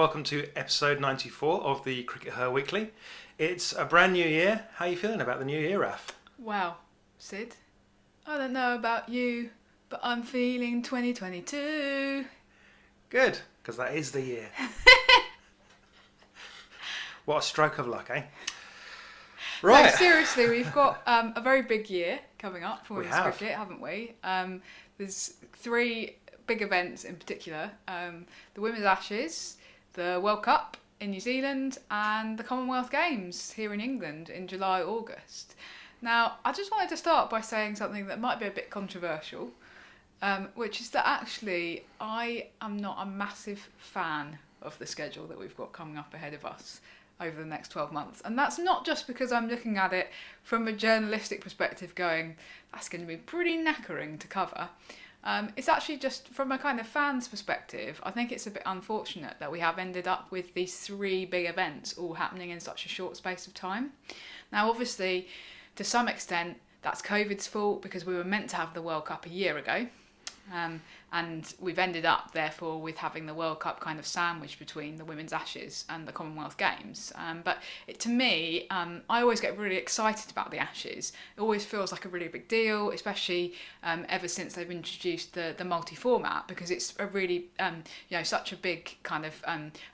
welcome to episode 94 of the CRICKETher Weekly. It's a brand new year. How are you feeling about the new year, Raf? Wow, Sid, I don't know about you, but I'm feeling 2022. Good, because that is the year. What a stroke of luck, eh? Right. No, seriously, we've got a very big year coming up for women's cricket, haven't we? There's three big events in particular. The Women's Ashes, the World Cup in New Zealand, and the Commonwealth Games here in England in July, August. Now, I just wanted to start by saying something that might be a bit controversial, which is that actually I am not a massive fan of the schedule that we've got coming up ahead of us over the next 12 months. And that's not just because I'm looking at it from a journalistic perspective going, that's going to be pretty knackering to cover. It's actually just from a kind of fan's perspective, I think it's a bit unfortunate that we have ended up with these three big events all happening in such a short space of time. Now, obviously, to some extent, that's COVID's fault because we were meant to have the World Cup a year ago. And we've ended up, therefore, with having the World Cup kind of sandwiched between the Women's Ashes and the Commonwealth Games. But to me, I always get really excited about the Ashes. It always feels like a really big deal, especially ever since they've introduced the multi-format, because it's a really, such a big kind of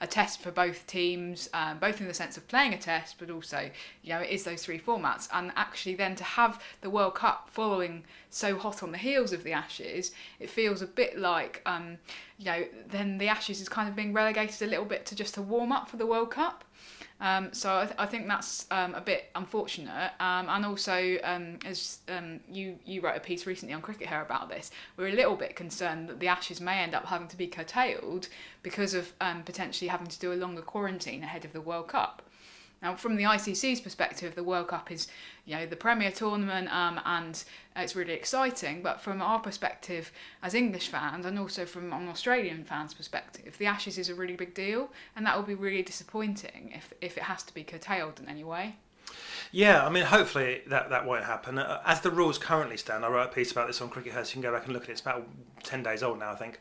a test for both teams, both in the sense of playing a test, but also, it is those three formats. And actually then to have the World Cup following so hot on the heels of the Ashes, it feels a bit like, then the Ashes is kind of being relegated a little bit to just a warm-up for the World Cup. So I think that's a bit unfortunate. And also, as you wrote a piece recently on CRICKETher about this, we're a little bit concerned that the Ashes may end up having to be curtailed because of potentially having to do a longer quarantine ahead of the World Cup. Now, from the ICC's perspective, the World Cup is, the premier tournament, and it's really exciting. But from our perspective as English fans, and also from an Australian fans' perspective, the Ashes is a really big deal, and that will be really disappointing if it has to be curtailed in any way. Yeah, I mean, hopefully that won't happen. As the rules currently stand, I wrote a piece about this on CRICKETher, so you can go back and look at it. It's about 10 days old now, I think.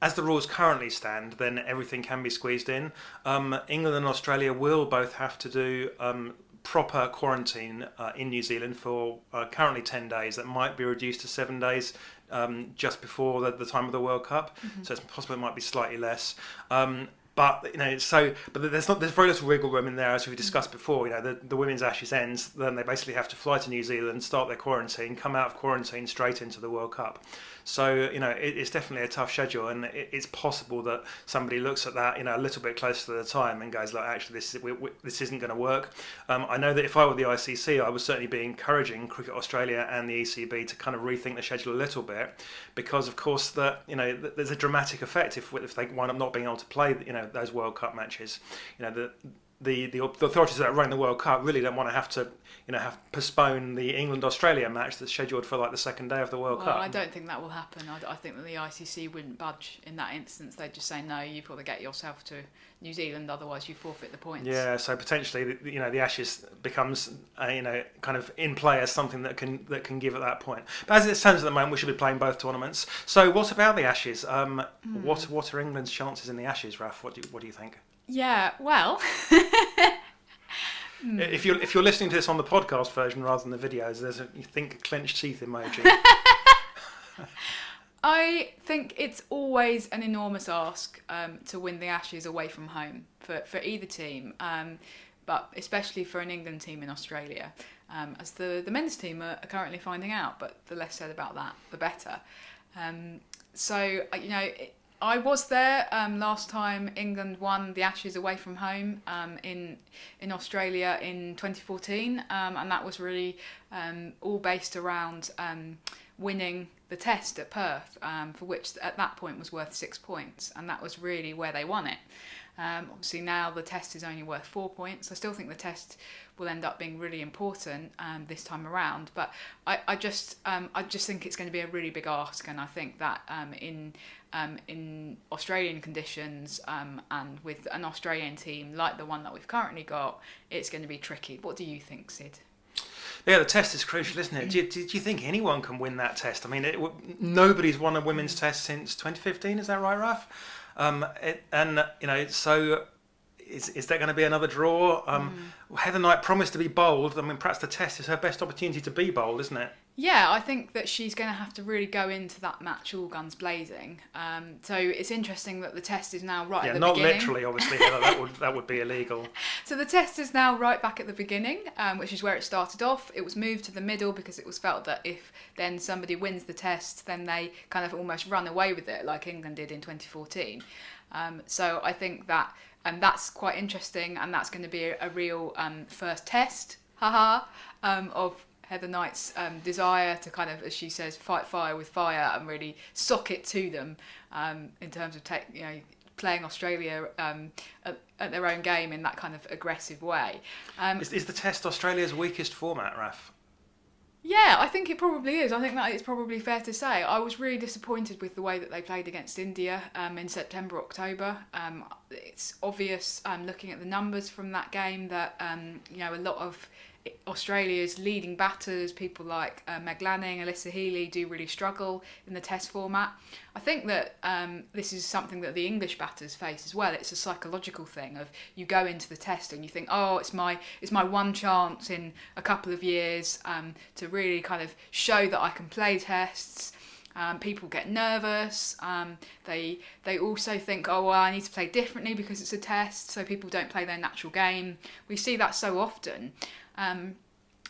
As the rules currently stand, then everything can be squeezed in. England and Australia will both have to do proper quarantine in New Zealand for currently 10 days. That might be reduced to 7 days just before the time of the World Cup. Mm-hmm. So it's possible it might be slightly less. But there's very little wiggle room in there, as we've discussed before. The Women's Ashes ends, then they basically have to fly to New Zealand, start their quarantine, come out of quarantine straight into the World Cup. So it's definitely a tough schedule, and it's possible that somebody looks at that a little bit closer to the time and goes, like, actually this isn't going to work. I know that if I were the ICC, I would certainly be encouraging Cricket Australia and the ECB to kind of rethink the schedule a little bit, because of course there's a dramatic effect if they wind up not being able to play those World Cup matches. The authorities that run the World Cup really don't want to have to postpone the England-Australia match that's scheduled for like the second day of the World Cup. I don't think that will happen. I think that the ICC wouldn't budge in that instance. They'd just say, no, you've got to get yourself to New Zealand, otherwise you forfeit the points. Yeah, so potentially the Ashes becomes kind of in play as something that can give at that point. But as it stands at the moment, we should be playing both tournaments. So what about the Ashes? What are England's chances in the Ashes, Raf? What do you think? Yeah, well, if you're listening to this on the podcast version rather than the videos, there's a clenched teeth emoji. I think it's always an enormous ask to win the Ashes away from home for either team, but especially for an England team in Australia, as the men's team are currently finding out. But the less said about that, the better. I was there last time England won the Ashes away from home in Australia in 2014, and that was really all based around winning the test at Perth, for which at that point was worth 6 points, and that was really where they won it. Obviously now the test is only worth 4 points. I still think the test will end up being really important this time around, but I just think it's going to be a really big ask, and I think that in Australian conditions and with an Australian team like the one that we've currently got, it's going to be tricky. What do you think, Sid? Yeah, the test is crucial, isn't it? Do you think anyone can win that test? I mean, nobody's won a women's test since 2015, is that right, Raf? So is there going to be another draw? Heather Knight promised to be bold. I mean, perhaps the test is her best opportunity to be bold, isn't it? Yeah, I think that she's going to have to really go into that match all guns blazing. So it's interesting that the test is now right at the beginning. Yeah, not literally, obviously, Heather. That would be illegal. So the test is now right back at the beginning, which is where it started off. It was moved to the middle because it was felt that if then somebody wins the test, then they kind of almost run away with it, like England did in 2014. So I think that that's quite interesting, and that's going to be a real first test, of Heather Knight's desire to kind of, as she says, fight fire with fire and really sock it to them in terms of playing Australia at their own game in that kind of aggressive way. Is the test Australia's weakest format, Raf? Yeah, I think it probably is. I think that it's probably fair to say. I was really disappointed with the way that they played against India in September, October. It's obvious looking at the numbers from that game that a lot of Australia's leading batters, people like Meg Lanning, Alyssa Healy, do really struggle in the test format. I think that this is something that the English batters face as well. It's a psychological thing of you go into the test and you think, oh, it's my one chance in a couple of years to really kind of show that I can play tests. People get nervous. They also think, oh, well, I need to play differently because it's a test, so people don't play their natural game. We see that so often.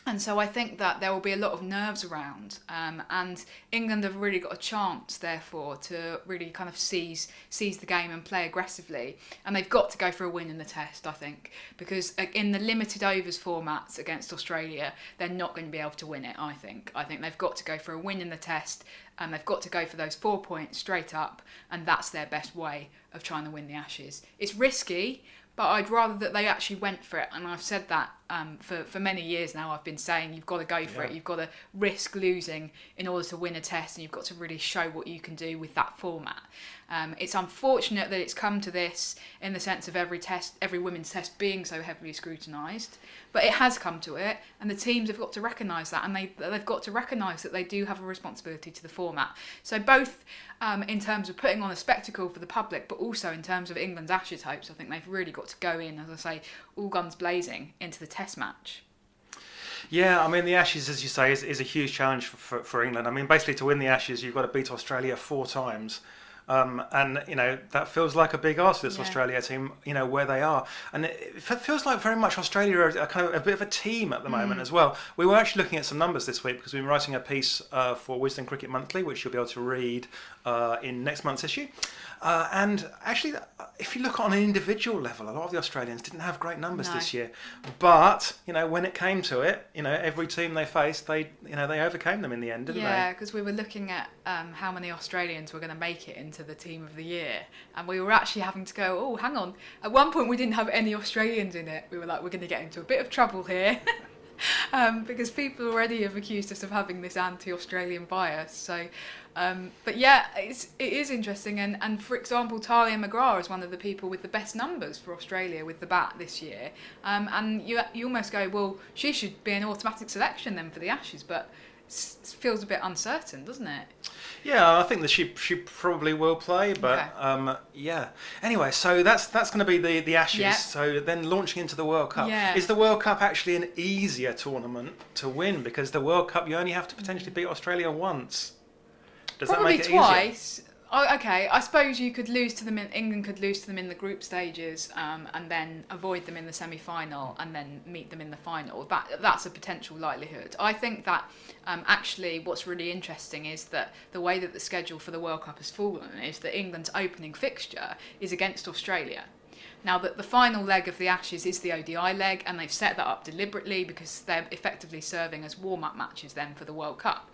And so I think that there will be a lot of nerves around, and England have really got a chance, therefore, to really kind of seize the game and play aggressively. And they've got to go for a win in the test, I think, because in the limited overs formats against Australia, they're not going to be able to win it, I think. I think they've got to go for a win in the test, and they've got to go for those 4 points straight up, and that's their best way of trying to win the Ashes. It's risky, but I'd rather that they actually went for it, and I've said that for many years now. I've been saying you've got to go for it. You've got to risk losing in order to win a test, and you've got to really show what you can do with that format. It's unfortunate that it's come to this in the sense of every women's test being so heavily scrutinised, but it has come to it, and the teams have got to recognise that, and they've got to recognise that they do have a responsibility to the format. So both in terms of putting on a spectacle for the public, but also in terms of England's Ashes hopes, I think they've really got to go in, as I say, all guns blazing into the test match. Yeah, I mean, the Ashes, as you say, is a huge challenge for England. I mean, basically, to win the Ashes, you've got to beat Australia 4 times. And that feels like a big ask for this Australia team, where they are, and it feels like very much Australia are kind of a bit of a team at the moment as well. We were actually looking at some numbers this week because we've been writing a piece for Wisden Cricket Monthly, which you'll be able to read in next month's issue. And actually, if you look on an individual level, a lot of the Australians didn't have great numbers this year. But when it came to it, every team they faced, they overcame them in the end, didn't they? Yeah, because we were looking at how many Australians were going to make it into the team of the year, and we were actually having to go, oh, hang on. At one point, we didn't have any Australians in it. We were like, we're going to get into a bit of trouble here. Because people already have accused us of having this anti-Australian bias. So, but yeah, it is interesting. And for example, Talia McGrath is one of the people with the best numbers for Australia with the bat this year. And you almost go, well, she should be an automatic selection then for the Ashes, but it feels a bit uncertain, doesn't it? Yeah, I think that she probably will play, but okay. Yeah. Anyway, so that's going to be the Ashes. Yep. So then launching into the World Cup. Yeah. Is the World Cup actually an easier tournament to win? Because the World Cup, you only have to potentially beat Australia once. Does probably that make it twice. Easier? Oh, okay, I suppose you could lose to them. England could lose to them in the group stages, and then avoid them in the semi-final, and then meet them in the final. That's a potential likelihood. I think that actually, what's really interesting is that the way that the schedule for the World Cup has fallen is that England's opening fixture is against Australia. Now, that the final leg of the Ashes is the ODI leg, and they've set that up deliberately because they're effectively serving as warm-up matches then for the World Cup.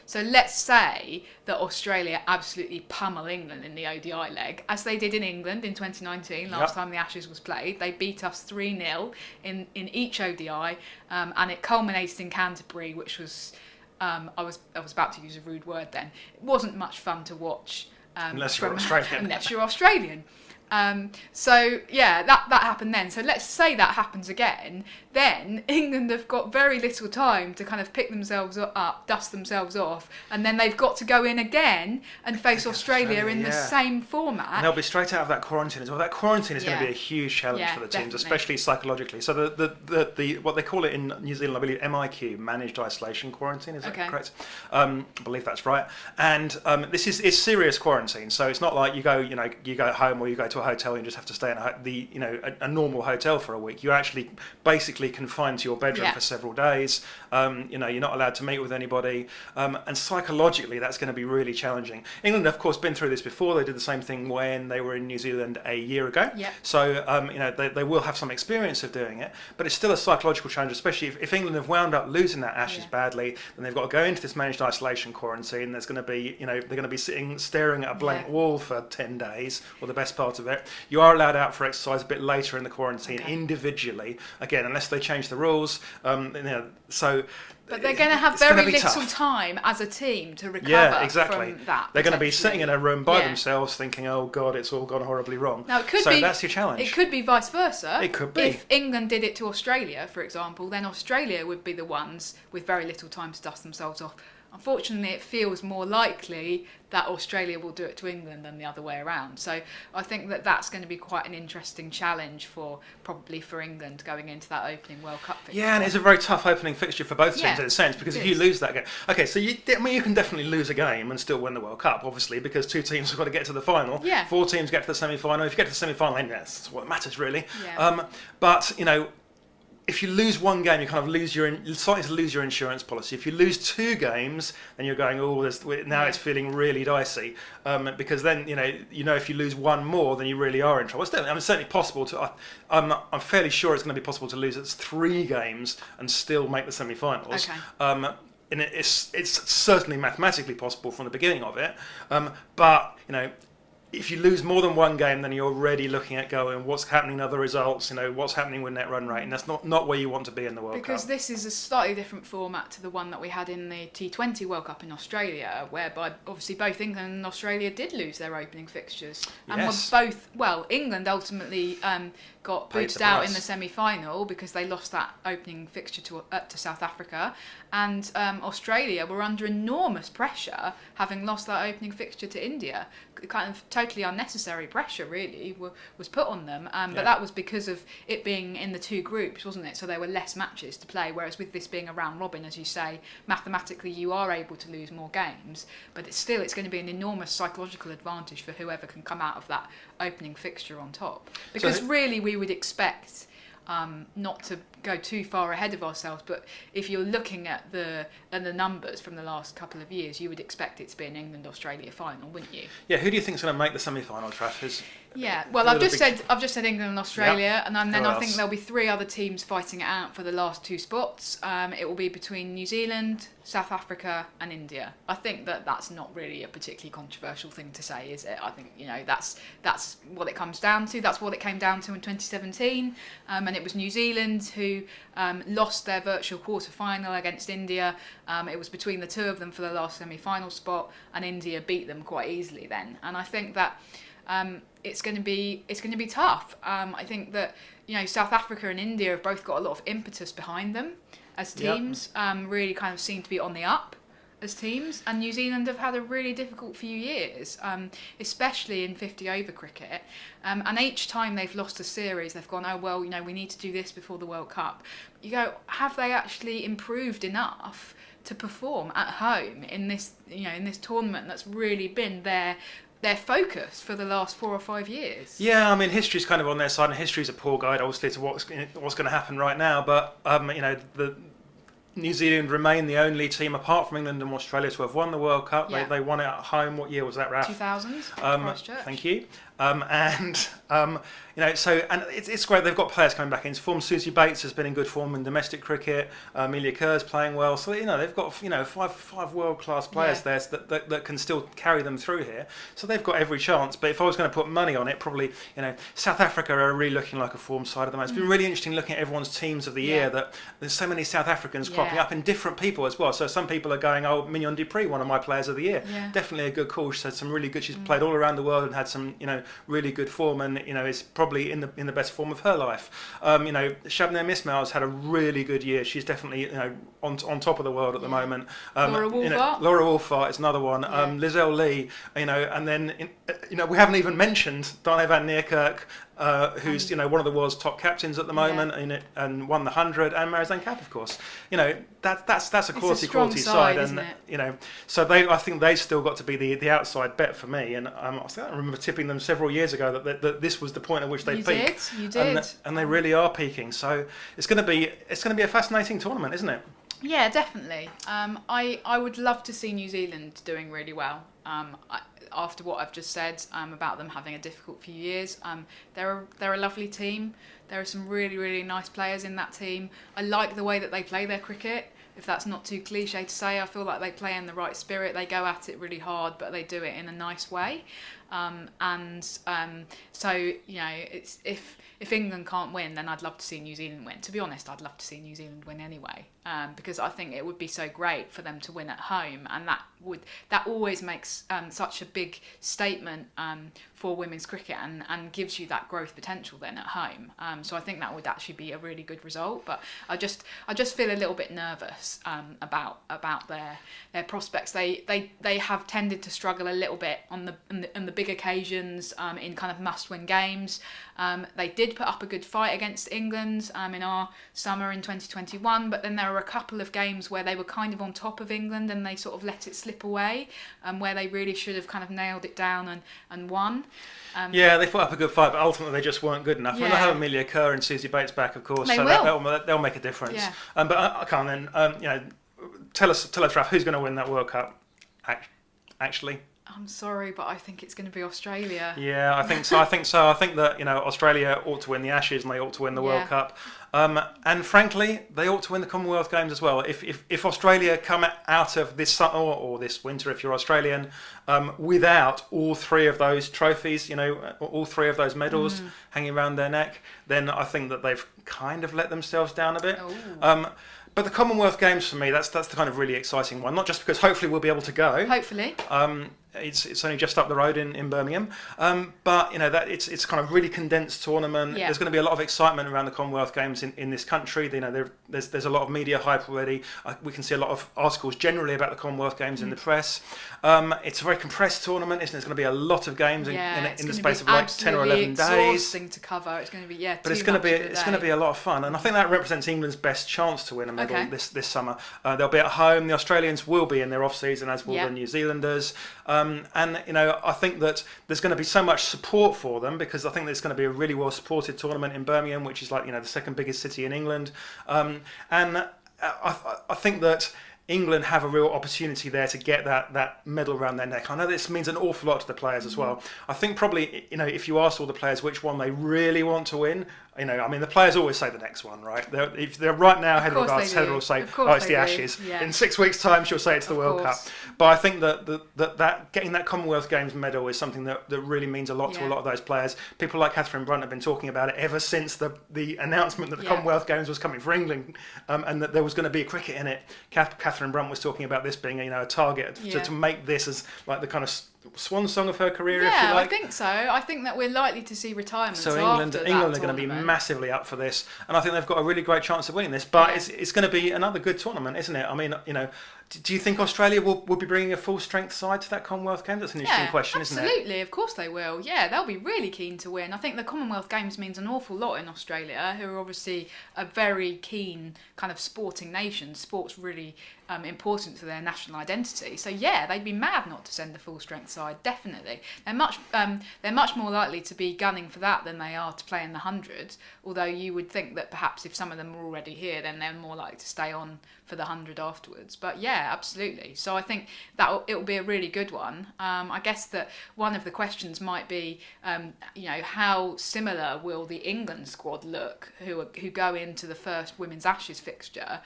So let's say that Australia absolutely pummel England in the ODI leg, as they did in England in 2019, last time the Ashes was played. They beat us 3-0 in each ODI, and it culminated in Canterbury, which was, I was about to use a rude word then, it wasn't much fun to watch. Unless you're Australian. Unless you're Australian. So yeah, that happened then. So let's say that happens again. Then England have got very little time to kind of pick themselves up, dust themselves off, and then they've got to go in again and face Australia in the same format. And they'll be straight out of that quarantine as well. That quarantine is going to be a huge challenge for the teams, especially psychologically. So the what they call it in New Zealand, I believe MIQ, Managed Isolation Quarantine, is that correct? I believe that's right. And this is serious quarantine. So it's not like you go home or you go to a hotel and you just have to stay in a normal hotel for a week. You're actually basically confined to your bedroom for several days. You're not allowed to meet with anybody, and psychologically that's going to be really challenging. England have of course been through this before. They did the same thing when they were in New Zealand a year ago. So they will have some experience of doing it, but it's still a psychological challenge, especially if England have wound up losing that Ashes badly. Then they've got to go into this managed isolation quarantine. There's going to be they're going to be staring at a blank wall for 10 days, or the best part of it. You are allowed out for exercise a bit later in the quarantine individually, again, unless they change the rules. But they're going to have very little time as a team to recover from that. They're going to be sitting in a room by themselves thinking, oh God, it's all gone horribly wrong. Now, it could be, that's your challenge. It could be vice versa. It could be. If England did it to Australia, for example, then Australia would be the ones with very little time to dust themselves off. Unfortunately, it feels more likely that Australia will do it to England than the other way around. So I think that's going to be quite an interesting challenge probably for England going into that opening World Cup fixture. Yeah, and it's a very tough opening fixture for both teams in a sense, because if you lose that game... Okay, so you can definitely lose a game and still win the World Cup, obviously, because two teams have got to get to the final. Yeah. 4 teams get to the semi-final. If you get to the semi-final, then that's what matters, really. Yeah. But, if you lose one game, you kind of you're starting to lose your insurance policy. If you lose 2 games, then you're going, it's feeling really dicey, because then if you lose one more, then you really are in trouble. It's certainly possible to. I'm fairly sure it's going to be possible to lose 3 games and still make the semi-finals. Okay. And it's certainly mathematically possible from the beginning of it, but if you lose more than one game, then you're already looking at going, what's happening in other results, what's happening with net run rate, and that's not where you want to be in the World Cup. Because this is a slightly different format to the one that we had in the T20 World Cup in Australia, whereby obviously both England and Australia did lose their opening fixtures. And England ultimately got booted out in the semi-final because they lost that opening fixture to South Africa, and Australia were under enormous pressure, having lost that opening fixture to India. Kind of totally unnecessary pressure, really, was put on them. But that was because of it being in the 2 groups, wasn't it? So there were less matches to play, whereas with this being a round robin, as you say, mathematically you are able to lose more games, but it's going to be an enormous psychological advantage for whoever can come out of that opening fixture on top. Because really we would expect, not to go too far ahead of ourselves, but if you're looking at the numbers from the last couple of years, you would expect it to be an England-Australia final, wouldn't you? Yeah, who do you think's going to make the semi-final, Traff? I've just said England and Australia, and then I think there'll be 3 other teams fighting it out for the last 2 spots. It will be between New Zealand, South Africa, and India. I think that's not really a particularly controversial thing to say, is it? I think that's what it comes down to. That's what it came down to in 2017, and it was New Zealand who lost their virtual quarter-final against India. It was between the 2 of them for the last semi-final spot, and India beat them quite easily then. And I think that it's going to be tough. I think that South Africa and India have both got a lot of impetus behind them as teams. Really kind of seem to be on the up as teams, and New Zealand have had a really difficult few years, especially in 50 over cricket. And each time they've lost a series, they've gone, we need to do this before the World Cup. You go, have they actually improved enough to perform at home in this tournament that's really been their focus for the last 4 or 5 years? Yeah, I mean, history's kind of on their side, and history's a poor guide, obviously, to what's going to happen right now. But the New Zealand remain the only team, apart from England and Australia, to have won the World Cup. Yeah. They won it at home. What year was that, Raf? 2000. Christchurch. Thank you. And it's great. They've got players coming back into form. Susie Bates has been in good form in domestic cricket. Amelia Kerr's playing well. So they've got five world-class players there that can still carry them through here. So they've got every chance. But if I was going to put money on it, probably South Africa are really looking like a form side at the moment. It's been really interesting looking at everyone's teams of the year. That there's so many South Africans cropping up, and different people as well. So some people are going, Mignon Dupree, one of my players of the year. Yeah. Definitely a good call. She's had some really good. She's played all around the world and had some really good form, and is probably in the best form of her life. Shabnam Ismail's had a really good year. She's definitely on top of the world at the moment. Laura Wolfart. Laura Wolfart is another one. Yeah. Lizelle Lee, and then we haven't even mentioned Danae van Niekerk, who's one of the world's top captains at the moment, and won the 100, and Marizanne Kapp, of course. That's a quality side, and so I think they still got to be the outside bet for me. And I remember tipping them several years ago that this was the point at which they peaked. You did, and they really are peaking. So it's going to be a fascinating tournament, isn't it? Yeah, definitely. I would love to see New Zealand doing really well. After what I've just said about them having a difficult few years, they're a lovely team. There are some really, really nice players in that team. I like the way that they play their cricket. If that's not too cliche to say, I feel like they play in the right spirit. They go at it really hard, but they do it in a nice way. So it's if England can't win, then I'd love to see New Zealand win. To be honest, I'd love to see New Zealand win anyway, because I think it would be so great for them to win at home, and that always makes such a big statement for women's cricket, and gives you that growth potential then at home. So I think that would actually be a really good result. But I just feel a little bit nervous about their prospects. They have tended to struggle a little bit on the big occasions, in kind of must-win games. They did put up a good fight against England in our summer in 2021, but then there were a couple of games where they were kind of on top of England and they sort of let it slip away, where they really should have kind of nailed it down and won. They put up a good fight, but ultimately they just weren't good enough. When they have Amelia Kerr and Susie Bates back, of course, they'll make a difference. Yeah. But I can't then. Tell us, Raf, who's going to win that World Cup? Actually. I'm sorry, but I think it's going to be Australia. Yeah, I think so. I think that Australia ought to win the Ashes and they ought to win the World Cup. And frankly, they ought to win the Commonwealth Games as well. If Australia come out of this summer or this winter, if you're Australian, without all three of those trophies, all three of those medals hanging around their neck, then I think that they've kind of let themselves down a bit. But the Commonwealth Games for me, that's the kind of really exciting one. Not just because hopefully we'll be able to go. Hopefully. It's only just up the road in Birmingham, but that it's kind of really condensed tournament. Yeah. There's going to be a lot of excitement around the Commonwealth Games in this country. There's a lot of media hype already. We can see a lot of articles generally about the Commonwealth Games in the press. It's a very compressed tournament, isn't it? It's going to be a lot of games in the space of like 10 or 11 days. Exhausting to cover. It's going to be but it's going to be a lot of fun, and I think that represents England's best chance to win a medal this summer. They'll be at home. The Australians will be in their off season, as will the New Zealanders. I think that there's going to be so much support for them, because I think there's going to be a really well supported tournament in Birmingham, which is like the second biggest city in England, and I think that England have a real opportunity there to get that medal around their neck. I know this means an awful lot to the players as well. I think probably if you asked all the players which one they really want to win, the players always say the next one, right? If they're right now, Heather will say, it's the Ashes. Yeah. In 6 weeks' time, she'll say it's the World Cup. But I think that getting that Commonwealth Games medal is something that really means a lot to a lot of those players. People like Catherine Brunt have been talking about it ever since the announcement that the Commonwealth Games was coming for England, and that there was going to be a cricket in it. Catherine Brunt was talking about this being a target to make this as like the kind of swan song of her career, if you like. I think so. I think that we're likely to see retirements. So England are going to be massively up for this, and I think they've got a really great chance of winning this. But it's going to be another good tournament, isn't it? Do you think Australia will be bringing a full strength side to that Commonwealth Games? That's an interesting question, isn't it? Absolutely, of course they will. Yeah, they'll be really keen to win. I think the Commonwealth Games means an awful lot in Australia, who are obviously a very keen kind of sporting nation. Sport's really important to their national identity. So they'd be mad not to send a full strength side. Definitely, they're much more likely to be gunning for that than they are to play in the 100. Although you would think that perhaps if some of them are already here, then they're more likely to stay on for the 100 afterwards. But absolutely. So I think that it will be a really good one. I guess that one of the questions might be, how similar will the England squad look who go into the first Women's Ashes fixture,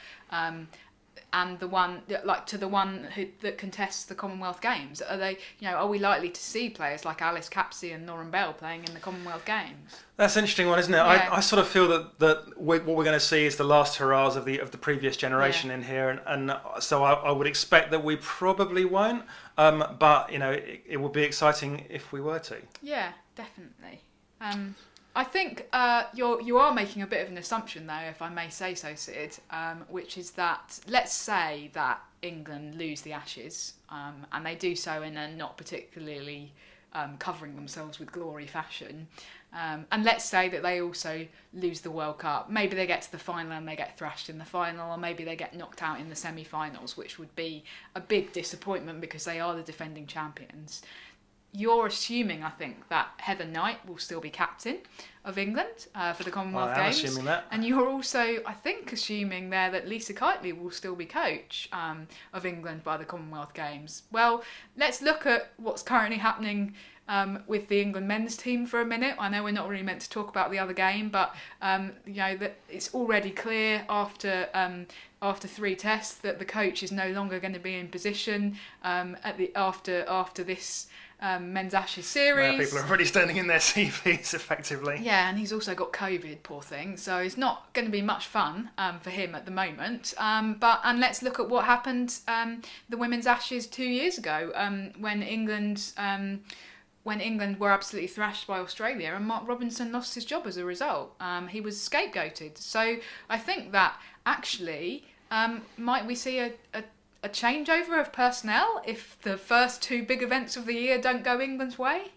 and the one that contests the Commonwealth Games? Are we likely to see players like Alice Capsey and Lauren Bell playing in the Commonwealth Games? That's an interesting one, isn't it? Yeah. I sort of feel that what we're going to see is the last hurrahs of the previous generation in here, and so I would expect that we probably won't. But it would be exciting if we were to. Yeah, definitely. I think you are making a bit of an assumption, though, if I may say so, Sid, which is that, let's say that England lose the Ashes, and they do so in a not particularly covering themselves with glory fashion, and let's say that they also lose the World Cup. Maybe they get to the final and they get thrashed in the final, or maybe they get knocked out in the semi-finals, which would be a big disappointment because they are the defending champions. You're assuming, I think, that Heather Knight will still be captain of England for the Commonwealth Games. I am assuming that. And you're also, I think, assuming there that Lisa Keightley will still be coach of England by the Commonwealth Games. Well, let's look at what's currently happening with the England men's team for a minute. I know we're not really meant to talk about the other game, but that it's already clear after 3 tests that the coach is no longer going to be in position after this men's Ashes series. People are already standing in their CVs effectively. Yeah, and he's also got COVID, poor thing. So it's not going to be much fun for him at the moment. And let's look at what happened the women's Ashes 2 years ago when England were absolutely thrashed by Australia, and Mark Robinson lost his job as a result. He was scapegoated. So I think that actually might we see a changeover of personnel if the first 2 big events of the year don't go England's way?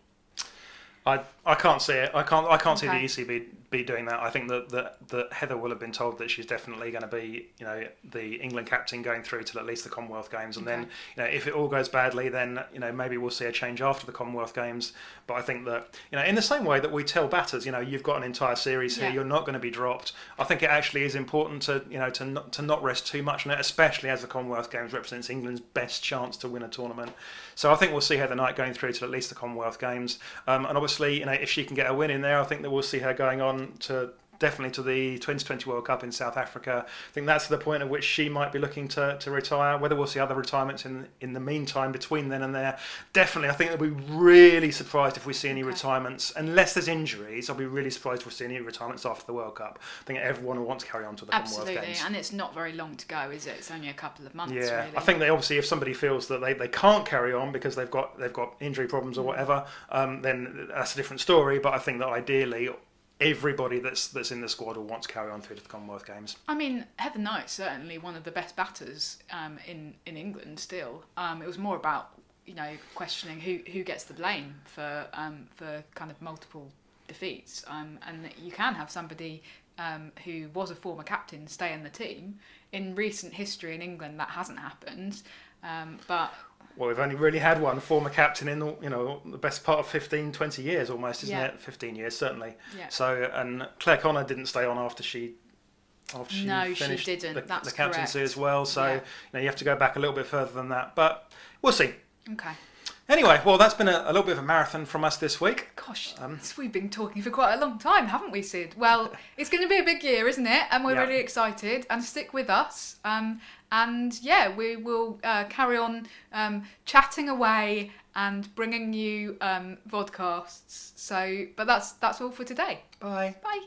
I can't see it. I can't see the Okay. ECB doing that. I think that Heather will have been told that she's definitely going to be, the England captain going through till at least the Commonwealth Games, and then, if it all goes badly, then maybe we'll see a change after the Commonwealth Games. But I think that, in the same way that we tell batters, you've got an entire series here, you're not going to be dropped. I think it actually is important to not rest too much on it, especially as the Commonwealth Games represents England's best chance to win a tournament. So I think we'll see Heather Knight going through till at least the Commonwealth Games, and obviously, if she can get a win in there, I think that we'll see her going on definitely to the 2020 World Cup in South Africa. I think that's the point at which she might be looking to retire. Whether we'll see other retirements in the meantime between then and there, definitely. I think that we'll be really surprised if we see any retirements, unless there's injuries. I'll be really surprised if we see any retirements after the World Cup. I think everyone will want to carry on to the Commonwealth Games. Absolutely, and it's not very long to go, is it? It's only a couple of months. Yeah, really. I think they obviously, if somebody feels that they can't carry on because they've got injury problems or whatever, then that's a different story. But I think that ideally, everybody that's in the squad will want to carry on through to the Commonwealth Games. I mean, Heather Knight's certainly one of the best batters in England still. It was more about questioning who gets the blame for kind of multiple defeats, and you can have somebody who was a former captain stay in the team. In recent history in England, that hasn't happened, but. Well, we've only really had one former captain in the best part of 15, 20 years almost, isn't it? 15 years, certainly. Yeah. So, and Claire Connor didn't stay on after she finished she didn't. That's the captaincy correct. as well. So, you have to go back a little bit further than that. But we'll see. Okay. Anyway, well, that's been a little bit of a marathon from us this week. Gosh, we've been talking for quite a long time, haven't we, Sid? Well, it's going to be a big year, isn't it? And we're really excited. And stick with us. And we will carry on chatting away and bringing you vodcasts. So, but that's all for today. Bye. Bye.